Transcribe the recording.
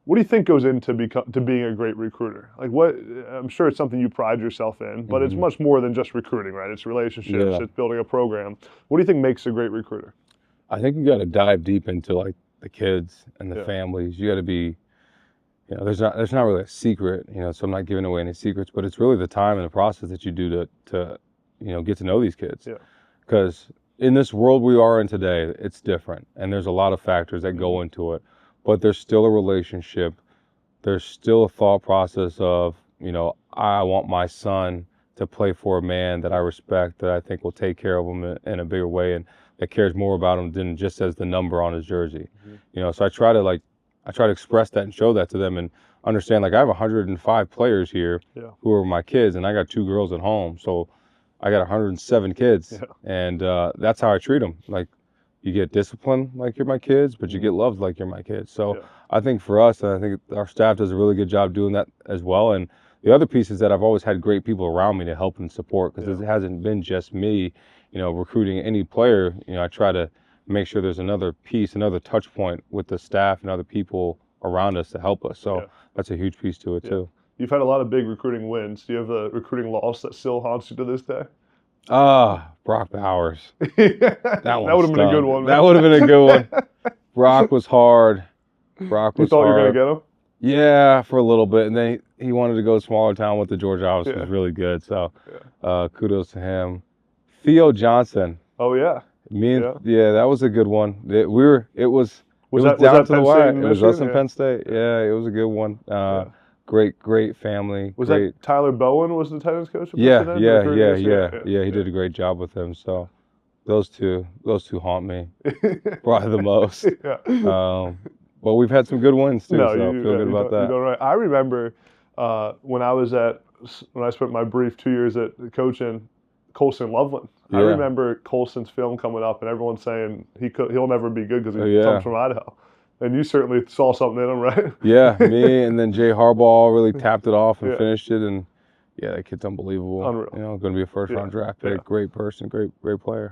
What do you think goes into being a great recruiter? Like what, I'm sure it's something you pride yourself in, but it's Hmm. much more than just recruiting, right? It's relationships, Yeah. it's building a program. What do you think makes a great recruiter? I think you got to dive deep into like the kids and the Yeah. families. You got to be, there's not really a secret, so I'm not giving away any secrets, but it's really the time and the process that you do to get to know these kids. Yeah. Because in this world we are in today, it's different, and there's a lot of factors that Mhm. go into it, but there's still a relationship. There's still a thought process of, I want my son to play for a man that I respect, that I think will take care of him in a bigger way, and that cares more about him than just as the number on his jersey. Mhm. So I try to express that and show that to them and understand, like, I have 105 players here Yeah. who are my kids, and I got 2 girls at home, so I got 107 kids, Yeah. and that's how I treat them. Like, you get disciplined like you're my kids, but you Mhm. get loved like you're my kids. So Yeah. I think for us, and I think our staff does a really good job doing that as well. And the other piece is that I've always had great people around me to help and support, because Yeah. it hasn't been just me, recruiting any player. I try to make sure there's another piece, another touch point with the staff and other people around us to help us. So Yeah. that's a huge piece to it Yeah. too. You've had a lot of big recruiting wins. Do you have a recruiting loss that still haunts you to this day? Brock Bowers. That That one would have been a good stung. one, That man. would have been a good one. Brock was hard. Brock You was thought you were gonna hard. get him? Yeah, for a little bit, and then he wanted to go smaller town with the Georgia Office Yeah. was really good. So, Yeah. kudos to him. Theo Johnson, Oh yeah. Yeah. yeah, that was a good one. It Was was that down to the Penn State wire. and It was us Michigan? and Yeah. Penn State. Yeah. Yeah, it was a good one. Yeah. Great family. Was Great. that Tyler Bowen was the tennis coach at Yeah, Penn State? yeah, Recruiting yeah, us? yeah, Yeah. yeah. He did a great job with him. So those two haunt me probably the most. Yeah. But we've had some good wins too, No, so you feel yeah, good about you that. don't right. I remember when I spent my brief 2 years at coaching Colston Loveland. I Yeah. remember Colston's film coming up and everyone saying he'll never be good because Oh he comes yeah. from Idaho. And you certainly saw something in him, right? Yeah, me and then Jay Harbaugh really tapped it off and Yeah, finished it, and yeah, that kid's unbelievable. unreal. Going to be a first Yeah, round draft yeah. pick. Great person, great player.